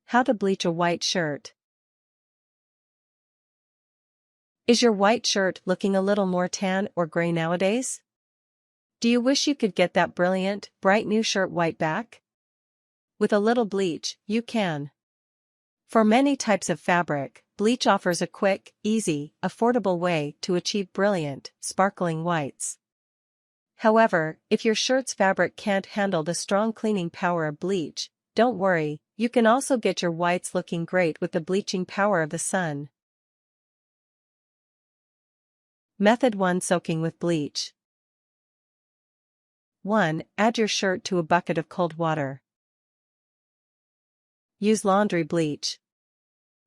How to bleach a white shirt. Is your white shirt looking a little more tan or gray nowadays? Do you wish you could get that brilliant, bright new shirt white back? With a little bleach, you can. For many types of fabric, bleach offers a quick, easy, affordable way to achieve brilliant, sparkling whites. However, if your shirt's fabric can't handle the strong cleaning power of bleach, don't worry, you can also get your whites looking great with the bleaching power of the sun. Method 1: Soaking with bleach. 1. Add your shirt to a bucket of cold water. Use laundry bleach.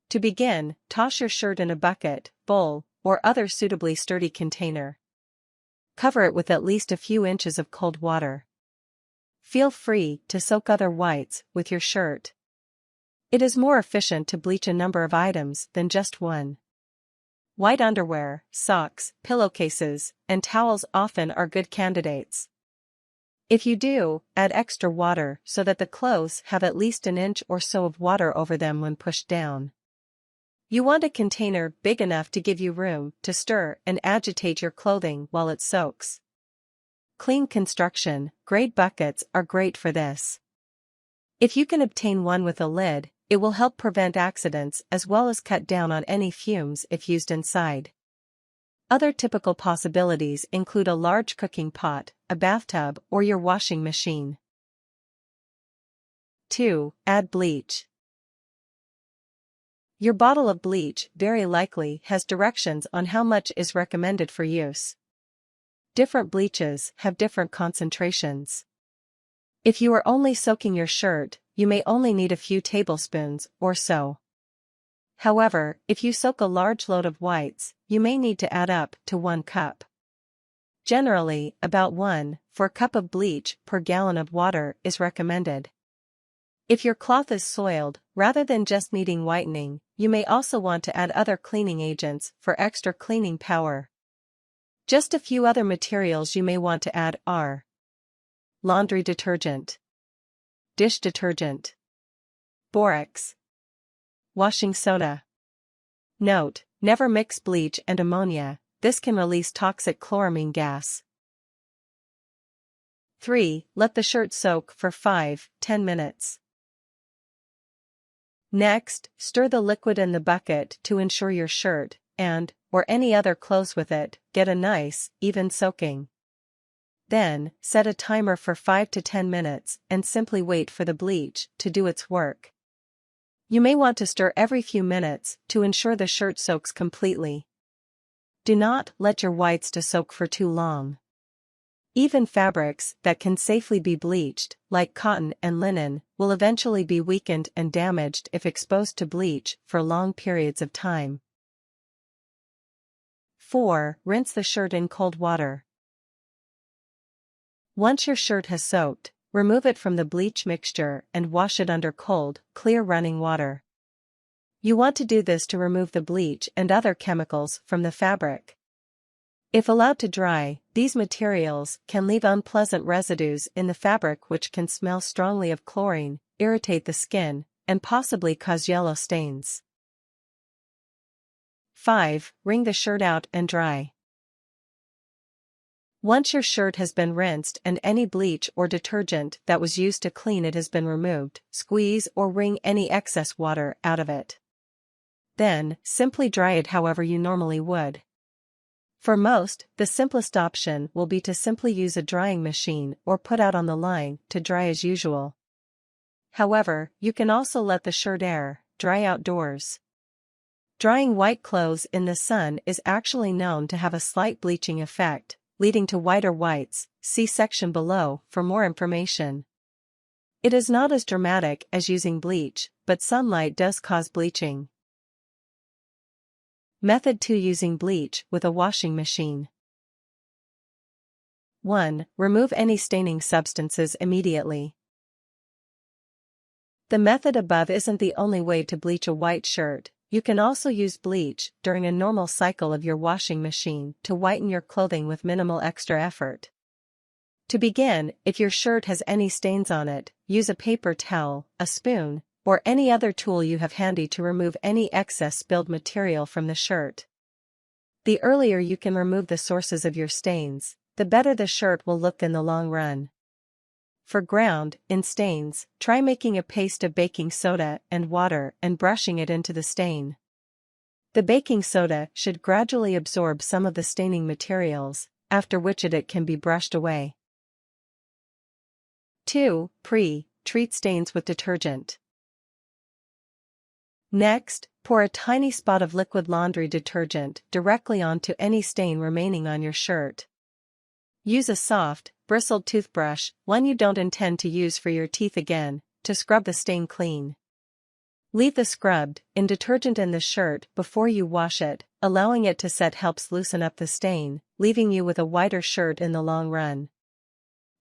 To begin, toss your shirt in a bucket, bowl, or other suitably sturdy container. Cover it with at least a few inches of cold water. Feel free to soak other whites with your shirt. It is more efficient to bleach a number of items than just one. White underwear, socks, pillowcases, and towels often are good candidates. If you do, add extra water so that the clothes have at least an inch or so of water over them when pushed down. You want a container big enough to give you room to stir and agitate your clothing while it soaks. Clean construction grade buckets are great for this. If you can obtain one with a lid, it will help prevent accidents as well as cut down on any fumes if used inside. Other typical possibilities include a large cooking pot, a bathtub, or your washing machine. 2. Add bleach. Your bottle of bleach very likely has directions on how much is recommended for use. Different bleaches have different concentrations. If you are only soaking your shirt, you may only need a few tablespoons or so. However, if you soak a large load of whites, you may need to add up to 1 cup. Generally, about 1/4 cup of bleach per gallon of water is recommended. If your cloth is soiled, rather than just needing whitening, you may also want to add other cleaning agents for extra cleaning power. Just a few other materials you may want to add are laundry detergent, dish detergent, borax, washing soda. Note: never mix bleach and ammonia, this can release toxic chloramine gas. 3. Let the shirt soak for 5-10 minutes. Next, stir the liquid in the bucket to ensure your shirt, or any other clothes with it, get a nice, even soaking. Then, set a timer for 5 to 10 minutes and simply wait for the bleach to do its work. You may want to stir every few minutes to ensure the shirt soaks completely. Do not let your whites to soak for too long. Even fabrics that can safely be bleached, like cotton and linen, will eventually be weakened and damaged if exposed to bleach for long periods of time. 4. Rinse the shirt in cold water. Once your shirt has soaked, remove it from the bleach mixture and wash it under cold, clear running water. You want to do this to remove the bleach and other chemicals from the fabric. If allowed to dry, these materials can leave unpleasant residues in the fabric which can smell strongly of chlorine, irritate the skin, and possibly cause yellow stains. 5. Wring the shirt out and dry. Once your shirt has been rinsed and any bleach or detergent that was used to clean it has been removed, squeeze or wring any excess water out of it. Then, simply dry it however you normally would. For most, the simplest option will be to simply use a drying machine or put out on the line to dry as usual. However, you can also let the shirt air dry outdoors. Drying white clothes in the sun is actually known to have a slight bleaching effect, leading to whiter whites. See section below for more information. It is not as dramatic as using bleach, but sunlight does cause bleaching. Method 2: Using bleach with a washing machine. 1. Remove any staining substances immediately. The method above isn't the only way to bleach a white shirt. You can also use bleach during a normal cycle of your washing machine to whiten your clothing with minimal extra effort. To begin, if your shirt has any stains on it, use a paper towel, a spoon, or any other tool you have handy to remove any excess spilled material from the shirt. The earlier you can remove the sources of your stains, the better the shirt will look in the long run. For ground-in stains, try making a paste of baking soda and water and brushing it into the stain. The baking soda should gradually absorb some of the staining materials, after which it can be brushed away. 2. Pre-treat stains with detergent. Next, pour a tiny spot of liquid laundry detergent directly onto any stain remaining on your shirt. Use a soft, bristled toothbrush, one you don't intend to use for your teeth again, to scrub the stain clean. Leave the scrubbed-in detergent in the shirt before you wash it, allowing it to set helps loosen up the stain, leaving you with a whiter shirt in the long run.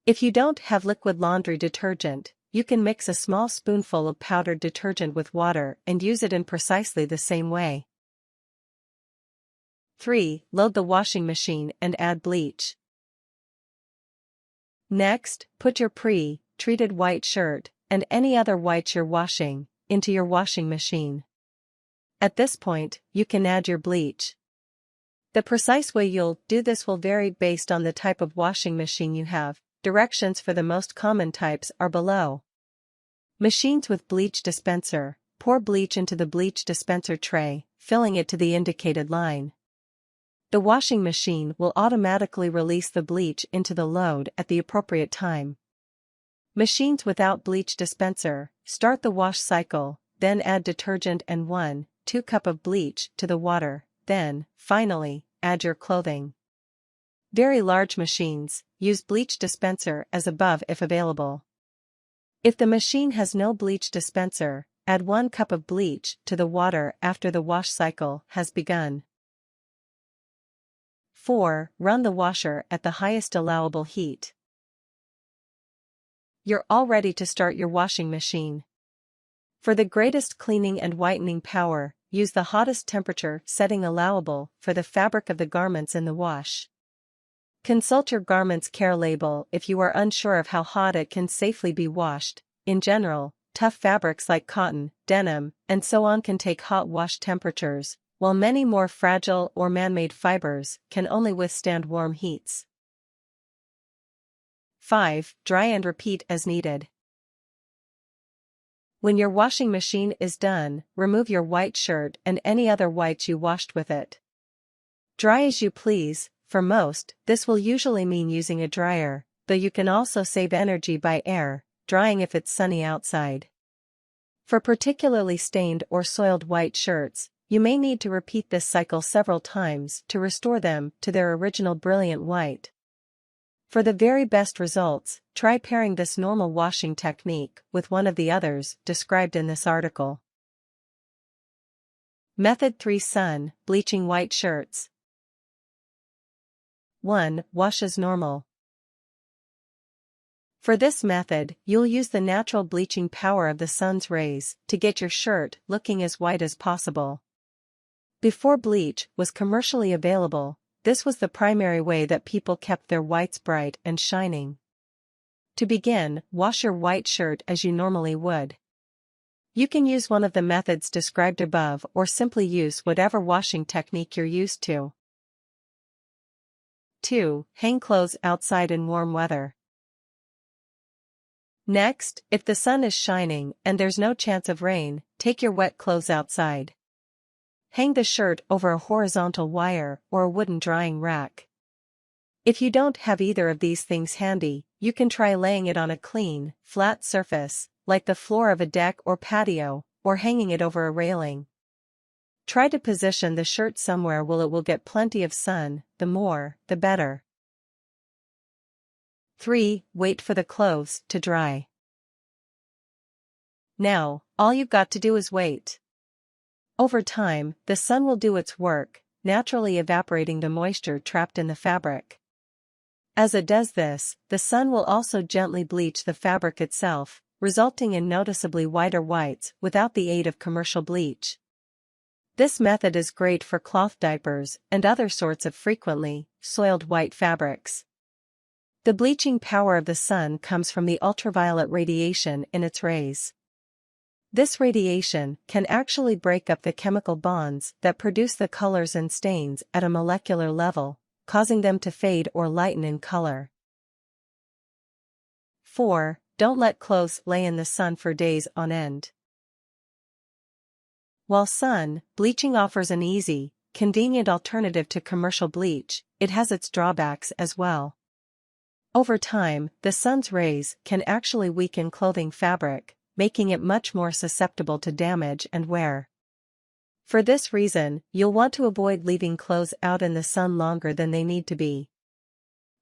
If you don't have liquid laundry detergent, you can mix a small spoonful of powdered detergent with water and use it in precisely the same way. 3. Load the washing machine and add bleach. Next, put your pre-treated white shirt, and any other whites you're washing, into your washing machine. At this point, you can add your bleach. The precise way you'll do this will vary based on the type of washing machine you have. Directions for the most common types are below. Machines with bleach dispenser, pour bleach into the bleach dispenser tray, filling it to the indicated line. The washing machine will automatically release the bleach into the load at the appropriate time. Machines without bleach dispenser, start the wash cycle, then add detergent and 1-2 cup of bleach to the water, then, finally, add your clothing. Very large machines, use bleach dispenser as above if available. If the machine has no bleach dispenser, add 1 cup of bleach to the water after the wash cycle has begun. 4. Run the washer at the highest allowable heat. You're all ready to start your washing machine. For the greatest cleaning and whitening power, use the hottest temperature setting allowable for the fabric of the garments in the wash. Consult your garment's care label if you are unsure of how hot it can safely be washed. In general, tough fabrics like cotton, denim, and so on can take hot wash temperatures, while many more fragile or man-made fibers can only withstand warm heats. 5. Dry and repeat as needed. When your washing machine is done, remove your white shirt and any other whites you washed with it. Dry as you please. For most, this will usually mean using a dryer, though you can also save energy by air drying if it's sunny outside. For particularly stained or soiled white shirts, you may need to repeat this cycle several times to restore them to their original brilliant white. For the very best results, try pairing this normal washing technique with one of the others described in this article. Method 3: Sun bleaching white shirts. 1. Wash as normal. For this method, you'll use the natural bleaching power of the sun's rays to get your shirt looking as white as possible. Before bleach was commercially available, this was the primary way that people kept their whites bright and shining. To begin, wash your white shirt as you normally would. You can use one of the methods described above or simply use whatever washing technique you're used to. 2. Hang clothes outside in warm weather. Next, if the sun is shining and there's no chance of rain, take your wet clothes outside. Hang the shirt over a horizontal wire or a wooden drying rack. If you don't have either of these things handy, you can try laying it on a clean, flat surface, like the floor of a deck or patio, or hanging it over a railing. Try to position the shirt somewhere where it will get plenty of sun, the more, the better. 3. Wait for the clothes to dry. Now, all you've got to do is wait. Over time, the sun will do its work, naturally evaporating the moisture trapped in the fabric. As it does this, the sun will also gently bleach the fabric itself, resulting in noticeably whiter whites without the aid of commercial bleach. This method is great for cloth diapers and other sorts of frequently soiled white fabrics. The bleaching power of the sun comes from the ultraviolet radiation in its rays. This radiation can actually break up the chemical bonds that produce the colors and stains at a molecular level, causing them to fade or lighten in color. 4. Don't let clothes lay in the sun for days on end. While sun bleaching offers an easy, convenient alternative to commercial bleach, it has its drawbacks as well. Over time, the sun's rays can actually weaken clothing fabric, making it much more susceptible to damage and wear. For this reason, you'll want to avoid leaving clothes out in the sun longer than they need to be.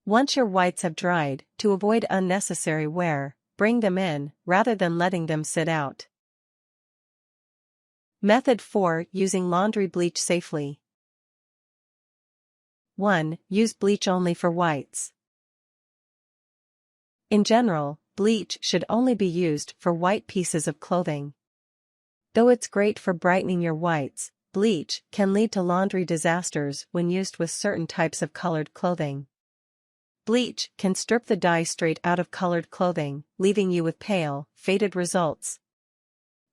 Once your whites have dried, to avoid unnecessary wear, bring them in, rather than letting them sit out. Method 4. Using laundry bleach safely. 1. Use bleach only for whites. In general, bleach should only be used for white pieces of clothing. Though it's great for brightening your whites, bleach can lead to laundry disasters when used with certain types of colored clothing. Bleach can strip the dye straight out of colored clothing, leaving you with pale, faded results.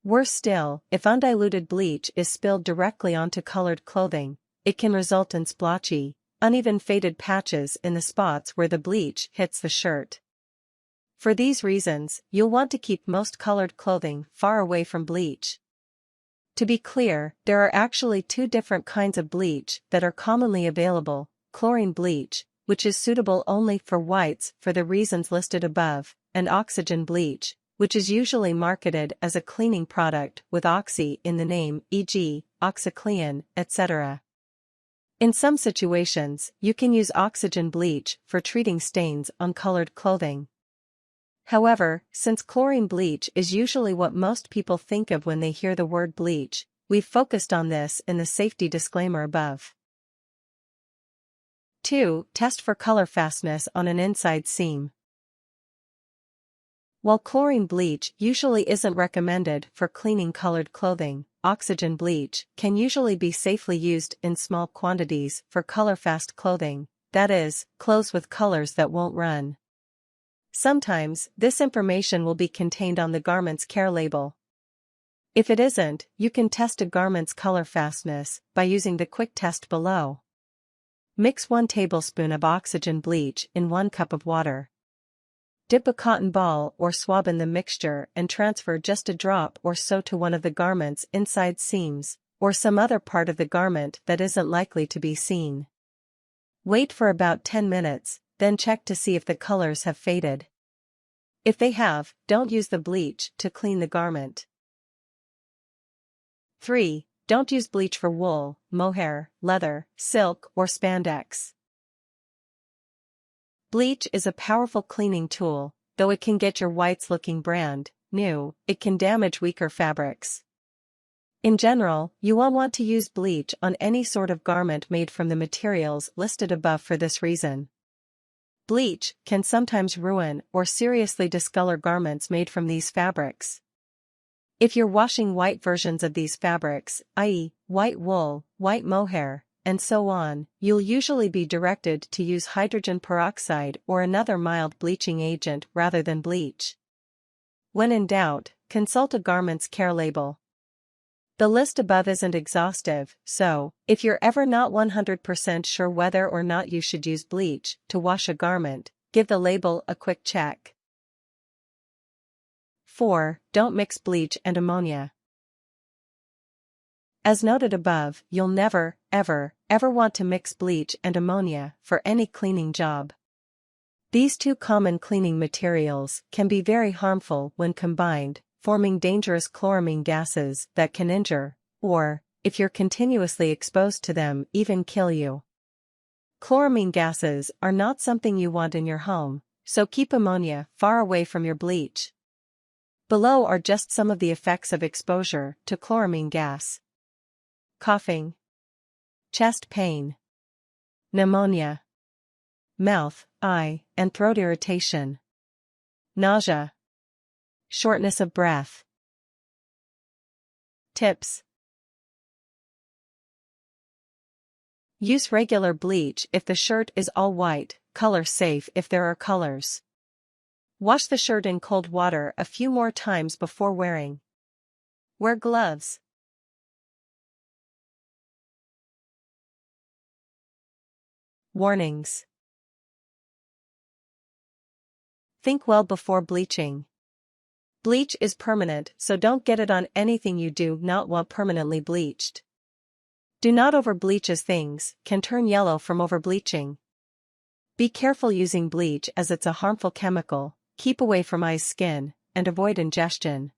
Worse still, if undiluted bleach is spilled directly onto colored clothing, it can result in splotchy, uneven faded patches in the spots where the bleach hits the shirt. For these reasons, you'll want to keep most colored clothing far away from bleach. To be clear, there are actually two different kinds of bleach that are commonly available: chlorine bleach, which is suitable only for whites for the reasons listed above, and oxygen bleach, which is usually marketed as a cleaning product with oxy in the name, e.g., OxiClean, etc. In some situations, you can use oxygen bleach for treating stains on colored clothing. However, since chlorine bleach is usually what most people think of when they hear the word bleach, we've focused on this in the safety disclaimer above. 2. Test for color fastness on an inside seam. While chlorine bleach usually isn't recommended for cleaning colored clothing, oxygen bleach can usually be safely used in small quantities for color-fast clothing, that is, clothes with colors that won't run. Sometimes, this information will be contained on the garment's care label. If it isn't, you can test a garment's color fastness by using the quick test below. Mix 1 tablespoon of oxygen bleach in 1 cup of water. Dip a cotton ball or swab in the mixture and transfer just a drop or so to one of the garment's inside seams, or some other part of the garment that isn't likely to be seen. Wait for about 10 minutes, then check to see if the colors have faded. If they have, don't use the bleach to clean the garment. 3. Don't use bleach for wool, mohair, leather, silk, or spandex. Bleach is a powerful cleaning tool, though it can get your whites looking brand new, it can damage weaker fabrics. In general, you won't want to use bleach on any sort of garment made from the materials listed above for this reason. Bleach can sometimes ruin or seriously discolor garments made from these fabrics. If you're washing white versions of these fabrics, i.e., white wool, white mohair, and so on, you'll usually be directed to use hydrogen peroxide or another mild bleaching agent rather than bleach. When in doubt, consult a garment's care label. The list above isn't exhaustive, so, if you're ever not 100% sure whether or not you should use bleach to wash a garment, give the label a quick check. 4. Don't mix bleach and ammonia. As noted above, you'll never, ever want to mix bleach and ammonia for any cleaning job. These two common cleaning materials can be very harmful when combined, forming dangerous chloramine gases that can injure, or, if you're continuously exposed to them, even kill you. Chloramine gases are not something you want in your home, so keep ammonia far away from your bleach. Below are just some of the effects of exposure to chloramine gas: coughing, chest pain, pneumonia, mouth, eye, and throat irritation, nausea, shortness of breath. Tips: use regular bleach if the shirt is all white, color safe if there are colors. Wash the shirt in cold water a few more times before wearing. Wear gloves. Warnings. Think well before bleaching. Bleach is permanent, so don't get it on anything you do not want permanently bleached. Do not overbleach, as things can turn yellow from overbleaching. Be careful using bleach, as it's a harmful chemical. Keep away from eyes, skin, and avoid ingestion.